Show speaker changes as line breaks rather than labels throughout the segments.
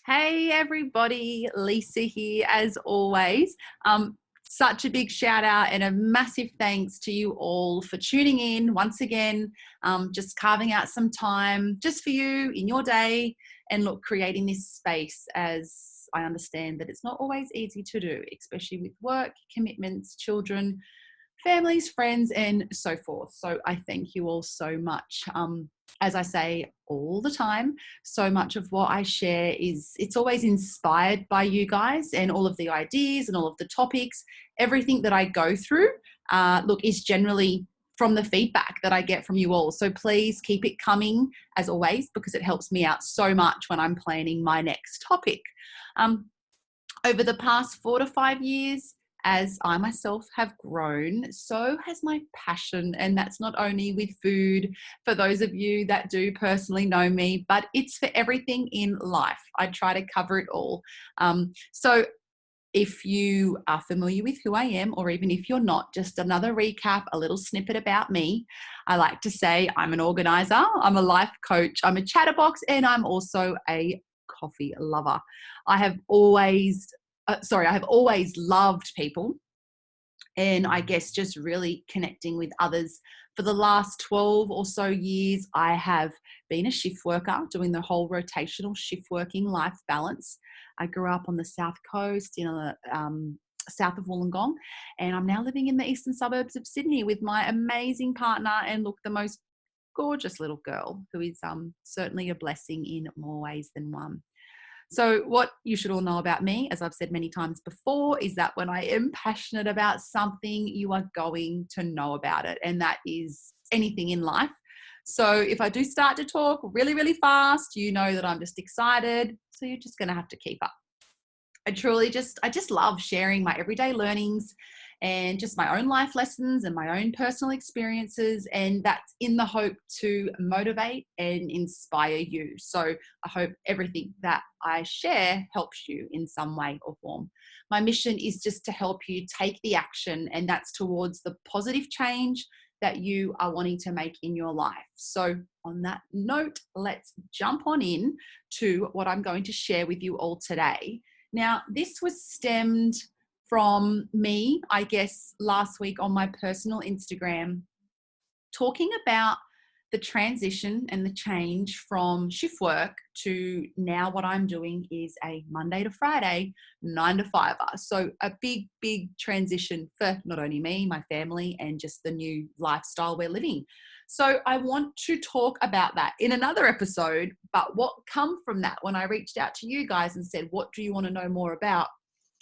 Hey everybody, Lisa here as always. Such a big shout out and a massive thanks to you all for tuning in once again, just carving out some time just for you in your day and look, creating this space as I understand that it's not always easy to do, especially with work, commitments, children, families, friends, and so forth. So I thank you all so much. As I say all the time, so much of what I share it's always inspired by you guys and all of the ideas and all of the topics. Everything that I go through, is generally from the feedback that I get from you all. So please keep it coming as always, because it helps me out so much when I'm planning my next topic. Over the past 4 to 5 years, as I myself have grown, so has my passion. And that's not only with food, for those of you that do personally know me, but it's for everything in life. I try to cover it all. So if you are familiar with who I am, or even if you're not, just another recap, a little snippet about me. I like to say I'm an organizer, I'm a life coach, I'm a chatterbox, and I'm also a coffee lover. I have always loved people, and I guess just really connecting with others. For the last 12 or so years, I have been a shift worker, doing the whole rotational shift working life balance. I grew up on the South Coast in the south of Wollongong, and I'm now living in the eastern suburbs of Sydney with my amazing partner and look, the most gorgeous little girl who is certainly a blessing in more ways than one. So what you should all know about me, as I've said many times before, is that when I am passionate about something, you are going to know about it. And that is anything in life. So if I do start to talk really, really fast, you know that I'm just excited. So you're just going to have to keep up. I just love sharing my everyday learnings and just my own life lessons and my own personal experiences. And that's in the hope to motivate and inspire you. So I hope everything that I share helps you in some way or form. My mission is just to help you take the action, and that's towards the positive change that you are wanting to make in your life. So on that note, let's jump on in to what I'm going to share with you all today. Now, this was stemmed from me, I guess, last week on my personal Instagram, talking about the transition and the change from shift work to now what I'm doing is a Monday to Friday, 9 to 5. So a big, big transition for not only me, my family, and just the new lifestyle we're living. So I want to talk about that in another episode, but what come from that when I reached out to you guys and said, what do you want to know more about?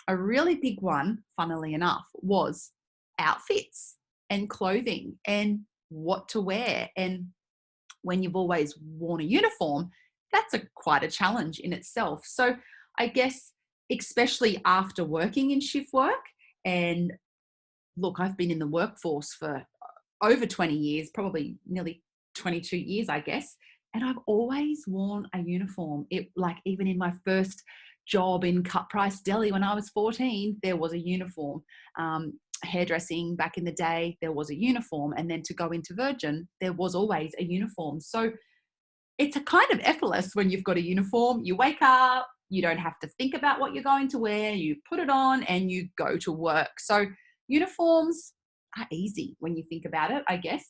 A really big one, funnily enough, was outfits and clothing and what to wear. And when you've always worn a uniform, that's quite a challenge in itself. So I guess, especially after working in shift work, and look, I've been in the workforce for over 20 years, probably nearly 22 years, I guess. And I've always worn a uniform. Even in my first job in Cut Price Deli when I was 14, there was a uniform. Hairdressing back in the day, there was a uniform. And then to go into Virgin, there was always a uniform. So it's a kind of effortless when you've got a uniform. You wake up, you don't have to think about what you're going to wear. You put it on and you go to work. So uniforms are easy when you think about it, I guess.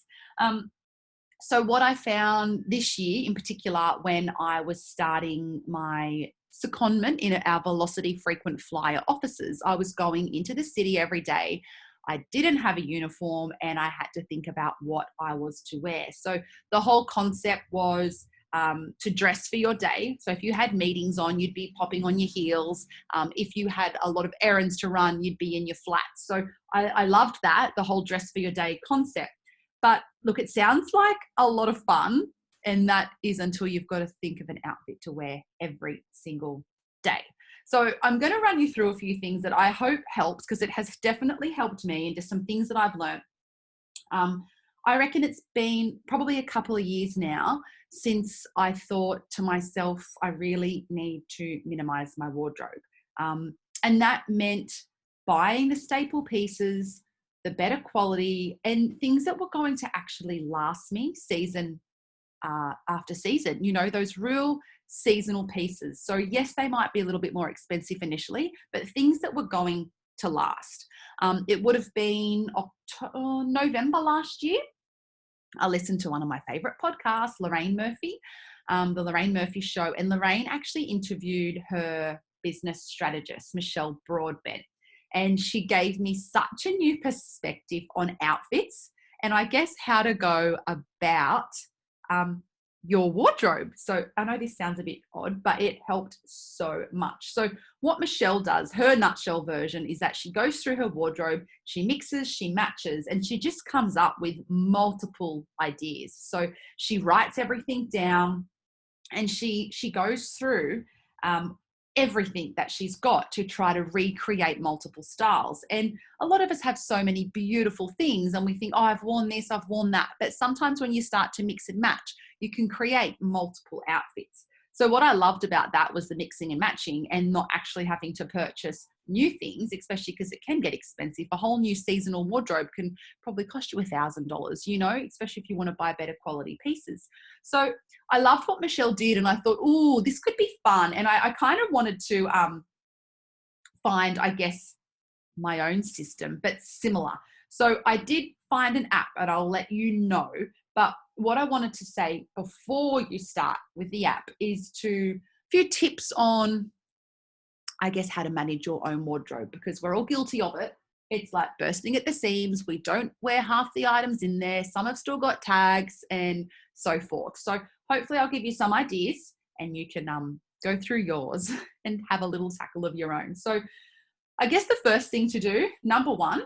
So what I found this year in particular, when I was starting my secondment in our Velocity frequent flyer offices, I was going into the city every day. I didn't have a uniform and I had to think about what I was to wear. So the whole concept was to dress for your day. So if you had meetings on, you'd be popping on your heels. If you had a lot of errands to run, you'd be in your flats. So I loved that, the whole dress for your day concept. But look, it sounds like a lot of fun, and that is until you've got to think of an outfit to wear every single day. So I'm going to run you through a few things that I hope helps, because it has definitely helped me, and just some things that I've learned. I reckon it's been probably a couple of years now since I thought to myself, I really need to minimize my wardrobe. And that meant buying the staple pieces, the better quality, and things that were going to actually last me season after season. You know, those real seasonal pieces. So yes, they might be a little bit more expensive initially, but things that were going to last. It would have been November last year. I listened to one of my favorite podcasts, Lorraine Murphy, the Lorraine Murphy Show. And Lorraine actually interviewed her business strategist, Michelle Broadbent. And she gave me such a new perspective on outfits and I guess how to go about your wardrobe. So I know this sounds a bit odd, but it helped so much. So what Michelle does, her nutshell version, is that she goes through her wardrobe, she mixes, she matches, and she just comes up with multiple ideas. So she writes everything down and she goes through everything that she's got to try to recreate multiple styles. And a lot of us have so many beautiful things and we think, oh, I've worn this, I've worn that. But sometimes when you start to mix and match, you can create multiple outfits. So what I loved about that was the mixing and matching and not actually having to purchase new things, especially because it can get expensive. A whole new seasonal wardrobe can probably cost you $1,000, you know, especially if you want to buy better quality pieces. So I loved what Michelle did and I thought, oh, this could be fun. And I kind of wanted to find, I guess, my own system, but similar. So I did find an app and I'll let you know. But what I wanted to say before you start with the app is a few tips on, I guess, how to manage your own wardrobe, because we're all guilty of it. It's like bursting at the seams. We don't wear half the items in there. Some have still got tags and so forth. So hopefully I'll give you some ideas and you can go through yours and have a little tackle of your own. So I guess the first thing to do, number one,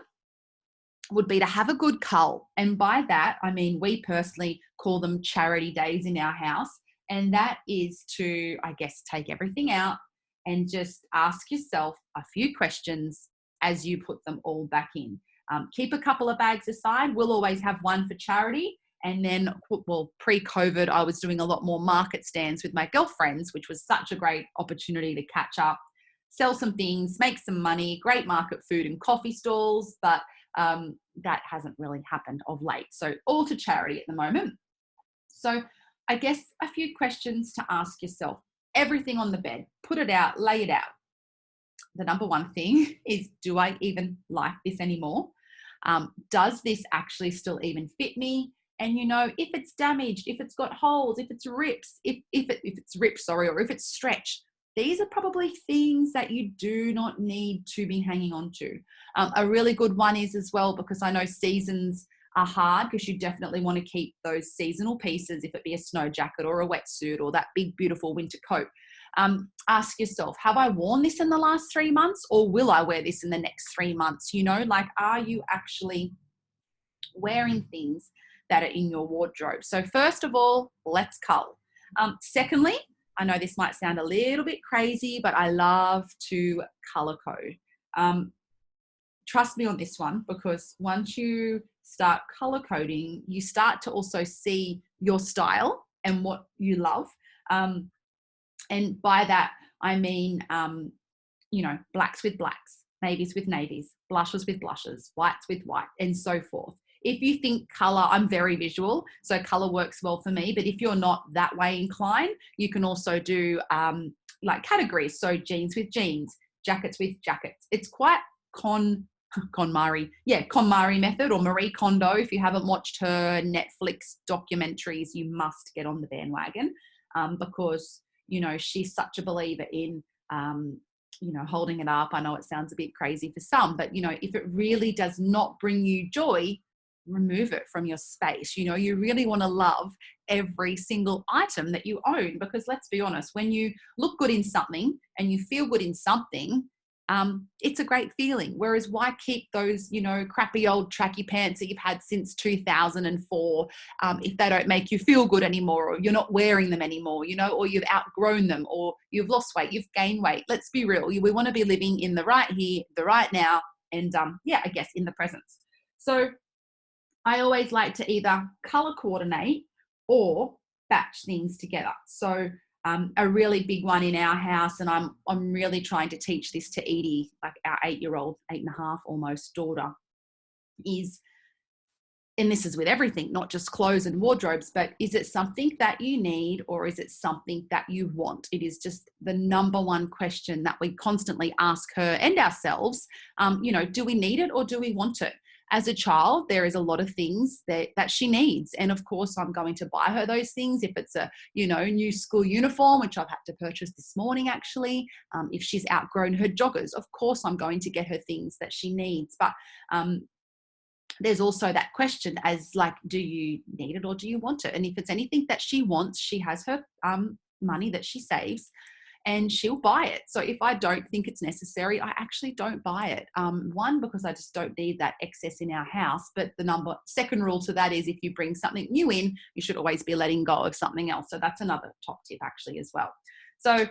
would be to have a good cull. And by that, I mean, we personally call them charity days in our house. And that is to, I guess, take everything out and just ask yourself a few questions as you put them all back in. Keep a couple of bags aside. We'll always have one for charity. And then, well, pre-COVID, I was doing a lot more market stands with my girlfriends, which was such a great opportunity to catch up, sell some things, make some money, great market food and coffee stalls. But that hasn't really happened of late. So all to charity at the moment. So I guess a few questions to ask yourself. Everything on the bed, put it out, lay it out. The number one thing is, do I even like this anymore? Does this actually still even fit me? And you know, if it's damaged, if it's got holes, if it's rips, if it's ripped, or if it's stretched, these are probably things that you do not need to be hanging on to. A really good one is as well, because I know seasons are hard, because you definitely want to keep those seasonal pieces, if it be a snow jacket or a wetsuit or that big, beautiful winter coat. Ask yourself, have I worn this in the last 3 months, or will I wear this in the next 3 months? You know, like, are you actually wearing things that are in your wardrobe? So first of all, let's cull. Secondly, I know this might sound a little bit crazy, but I love to color code. Trust me on this one, because once you start color coding, you start to also see your style and what you love. And by that, I mean, you know, blacks with blacks, navies with navies, blushes with blushes, whites with white, and so forth. If you think color, I'm very visual, so color works well for me. But if you're not that way inclined, you can also do like categories. So jeans with jeans, jackets with jackets. It's quite KonMari method, or Marie Kondo. If you haven't watched her Netflix documentaries, you must get on the bandwagon, because, you know, she's such a believer in, you know, holding it up. I know it sounds a bit crazy for some, but, you know, if it really does not bring you joy, remove it from your space. You know, you really want to love every single item that you own, because let's be honest, when you look good in something and you feel good in something, it's a great feeling. Whereas why keep those, you know, crappy old tracky pants that you've had since 2004 if they don't make you feel good anymore, or you're not wearing them anymore, you know, or you've outgrown them, or you've lost weight, you've gained weight. Let's be real. We want to be living in the right here, the right now, and yeah, I guess in the present. So I always like to either color coordinate or batch things together. So a really big one in our house, and I'm really trying to teach this to Edie, like our 8-year-old, 8.5 almost daughter, is and this is with everything, not just clothes and wardrobes, but is it something that you need or is it something that you want? It is just the number one question that we constantly ask her and ourselves. Do we need it or do we want it? As a child, there is a lot of things that she needs. And of course, I'm going to buy her those things. If it's a, new school uniform, which I've had to purchase this morning, actually, if she's outgrown her joggers, of course, I'm going to get her things that she needs. But there's also that question as like, do you need it or do you want it? And if it's anything that she wants, she has her money that she saves and she'll buy it. So if I don't think it's necessary, I actually don't buy it. One, because I just don't need that excess in our house. But the second rule to that is if you bring something new in, you should always be letting go of something else. So that's another top tip actually as well. So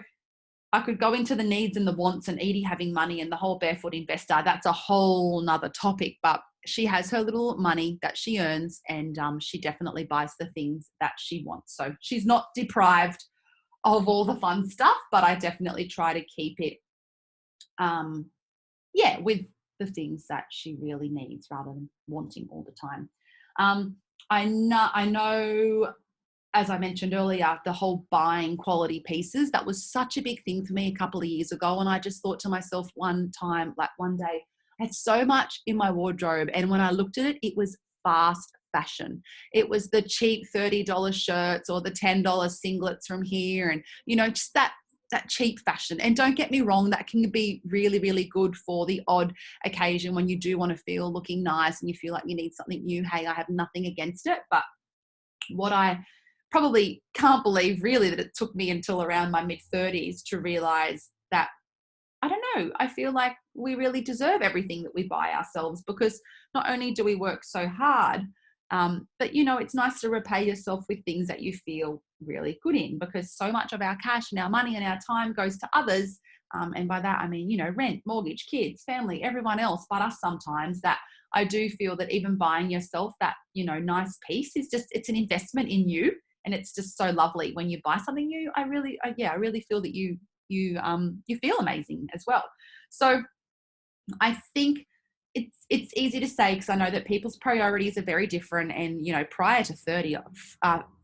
I could go into the needs and the wants and Edie having money and the whole barefoot investor. That's a whole nother topic, but she has her little money that she earns and she definitely buys the things that she wants. So she's not deprived of all the fun stuff, but I definitely try to keep it, with the things that she really needs rather than wanting all the time. I know, as I mentioned earlier, the whole buying quality pieces, that was such a big thing for me a couple of years ago. And I just thought to myself one day, I had so much in my wardrobe. And when I looked at it, it was fast fashion. It was the cheap $30 shirts or the $10 singlets from here. And, just that cheap fashion. And don't get me wrong, that can be really, really good for the odd occasion when you do want to feel looking nice and you feel like you need something new. Hey, I have nothing against it. But what I probably can't believe really that it took me until around my mid-30s to realize that, I don't know, I feel like we really deserve everything that we buy ourselves, because not only do we work so hard, but it's nice to repay yourself with things that you feel really good in, because so much of our cash and our money and our time goes to others. And by that, I mean, rent, mortgage, kids, family, everyone else but us sometimes, that I do feel that even buying yourself that, nice piece is it's an investment in you. And it's just so lovely when you buy something new. I really feel that you feel amazing as well. So I think it's easy to say, because I know that people's priorities are very different. And, prior to 30,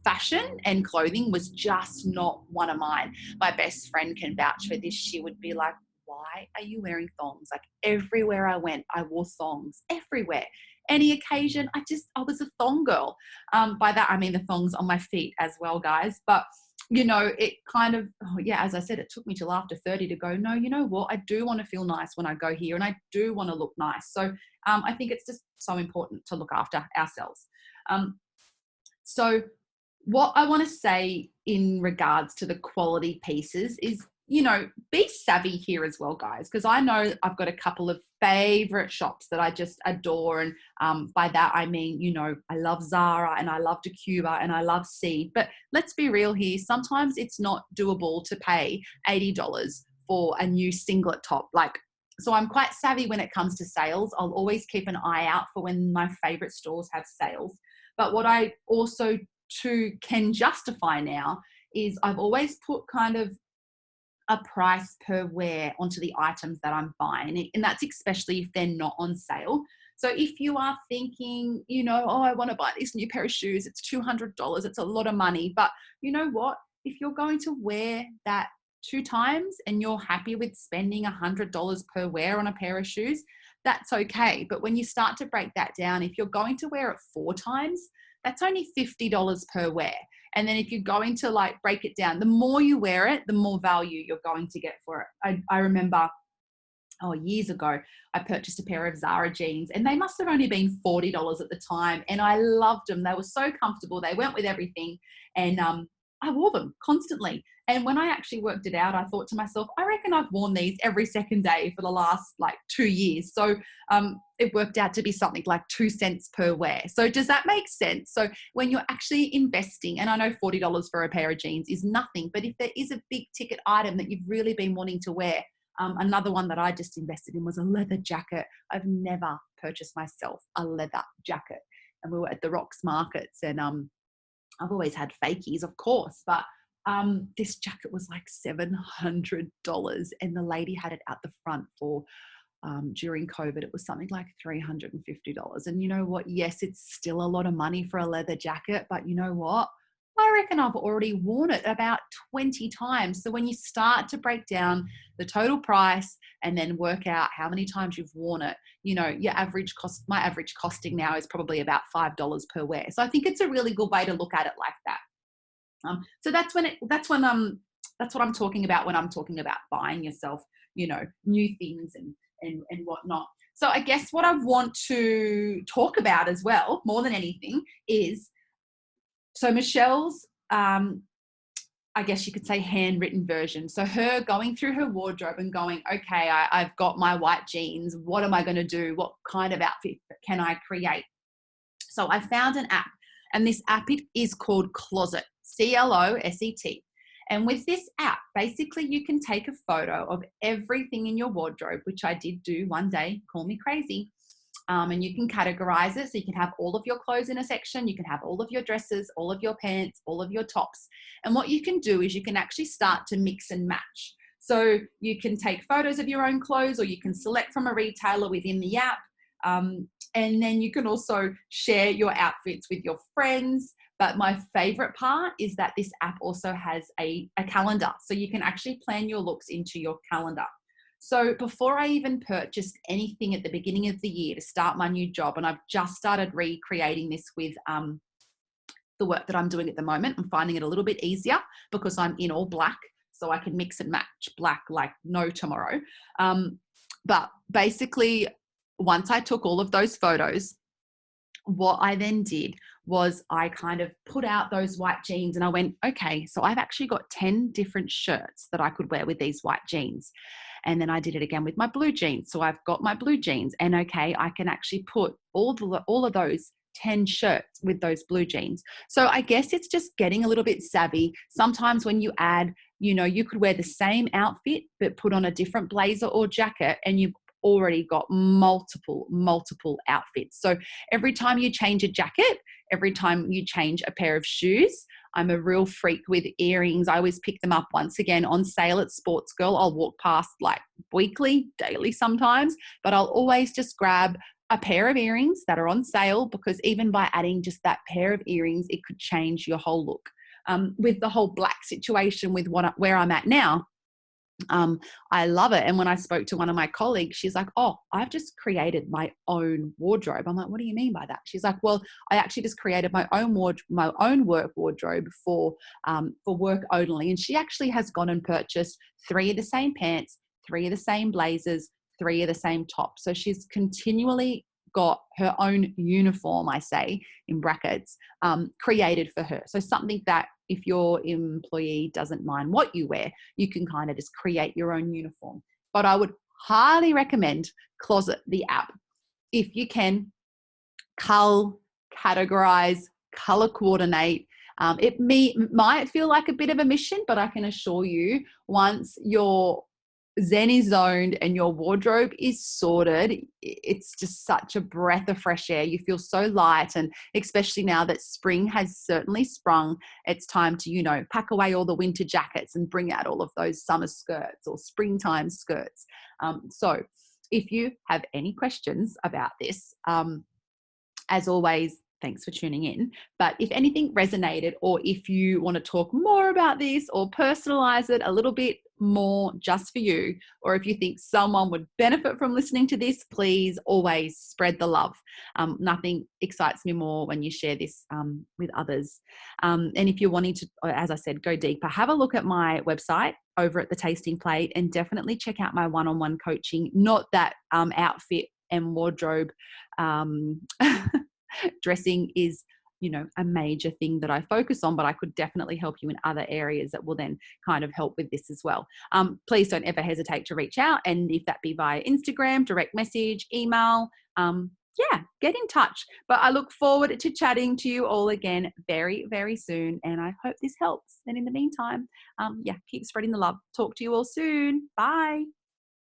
fashion and clothing was just not one of mine. My best friend can vouch for this. She would be like, why are you wearing thongs? Like everywhere I went, I wore thongs everywhere. Any occasion, I was a thong girl. By that, I mean the thongs on my feet as well, guys. But, it kind of, as I said, it took me till after 30 to go, no, you know what? I do want to feel nice when I go here and I do want to look nice. So I think it's just so important to look after ourselves. So what I want to say in regards to the quality pieces is, be savvy here as well, guys, because I know I've got a couple of favorite shops that I just adore. And by that, I mean, I love Zara and I love Decuba and I love Seed. But let's be real here. Sometimes it's not doable to pay $80 for a new singlet top. So I'm quite savvy when it comes to sales. I'll always keep an eye out for when my favorite stores have sales. But what I also too can justify now is I've always put kind of a price per wear onto the items that I'm buying. And that's especially if they're not on sale. So if you are thinking, I want to buy this new pair of shoes, it's $200, it's a lot of money. But you know what? If you're going to wear that 2 times and you're happy with spending $100 per wear on a pair of shoes, that's okay. But when you start to break that down, if you're going to wear it 4 times, that's only $50 per wear. And then if you're going to break it down, the more you wear it, the more value you're going to get for it. I remember, years ago, I purchased a pair of Zara jeans and they must have only been $40 at the time. And I loved them. They were so comfortable. They went with everything. And I wore them constantly. And when I actually worked it out, I thought to myself, I reckon I've worn these every second day for the last 2 years. So it worked out to be something like 2 cents per wear. So does that make sense? So when you're actually investing, and I know $40 for a pair of jeans is nothing, but if there is a big ticket item that you've really been wanting to wear, another one that I just invested in was a leather jacket. I've never purchased myself a leather jacket. And we were at the Rocks markets and I've always had fakies, of course, but this jacket was like $700 and the lady had it out the front for, during COVID, it was something like $350. And you know what? Yes, it's still a lot of money for a leather jacket, but you know what? I reckon I've already worn it about 20 times. So when you start to break down the total price and then work out how many times you've worn it, you know, your average cost, my average costing now is probably about $5 per wear. So I think it's a really good way to look at it like that. So that's what I'm talking about when I'm talking about buying yourself, you know, new things and whatnot. So I guess what I want to talk about as well, more than anything, is so Michelle's, I guess you could say, handwritten version. So her going through her wardrobe and going, okay, I've got my white jeans. What am I going to do? What kind of outfit can I create? So I found an app, and this app is called Closet, CLOSET. And with this app, basically you can take a photo of everything in your wardrobe, which I did do one day, call me crazy. And you can categorize it. So you can have all of your clothes in a section. You can have all of your dresses, all of your pants, all of your tops. And what you can do is you can actually start to mix and match. So you can take photos of your own clothes, or you can select from a retailer within the app. And then you can also share your outfits with your friends. But my favorite part is that this app also has a calendar. So you can actually plan your looks into your calendar. So before I even purchased anything at the beginning of the year to start my new job, and I've just started recreating this with the work that I'm doing at the moment, I'm finding it a little bit easier because I'm in all black, so I can mix and match black like no tomorrow. But basically, once I took all of those photos, what I then did was I kind of put out those white jeans, and I went, okay, so I've actually got 10 different shirts that I could wear with these white jeans. And then I did it again with my blue jeans. So I've got my blue jeans, and okay, I can actually put all of those 10 shirts with those blue jeans. So I guess it's just getting a little bit savvy. Sometimes when you add, you know, you could wear the same outfit, but put on a different blazer or jacket, and you've already got multiple outfits. So every time you change a jacket, every time you change a pair of shoes, I'm a real freak with earrings. I always pick them up once again on sale at Sports Girl. I'll walk past like weekly, daily sometimes, but I'll always just grab a pair of earrings that are on sale, because even by adding just that pair of earrings, it could change your whole look. With the whole black situation with where I'm at now, I love it. And when I spoke to one of my colleagues, she's like, oh, I've just created my own wardrobe. I'm like, what do you mean by that? She's like, well, I actually just created my own work wardrobe for work only. And she actually has gone and purchased 3 of the same pants, 3 of the same blazers, 3 of the same tops. So she's continually got her own uniform, I say in brackets, created for her. So something that if your employee doesn't mind what you wear, you can kind of just create your own uniform. But I would highly recommend Closet, the app. If you can, cull, categorize, color coordinate. It might feel like a bit of a mission, but I can assure you, once your Zen is zoned and your wardrobe is sorted, it's just such a breath of fresh air. You feel so light, and especially now that spring has certainly sprung, it's time to, you know, pack away all the winter jackets and bring out all of those summer skirts or springtime skirts. So if you have any questions about this, as always, thanks for tuning in. But if anything resonated, or if you want to talk more about this or personalize it a little bit more just for you, or if you think someone would benefit from listening to this, please always spread the love. Nothing excites me more when you share this with others. And if you're wanting to, as I said, go deeper, have a look at my website over at the Tasting Plate, and definitely check out my one-on-one coaching. Not that outfit and wardrobe dressing is, you know, a major thing that I focus on, but I could definitely help you in other areas that will then kind of help with this as well. Please don't ever hesitate to reach out, and if that be via Instagram, direct message, email, get in touch. But I look forward to chatting to you all again very, very soon, and I hope this helps. And in the meantime, keep spreading the love. Talk to you all soon. Bye.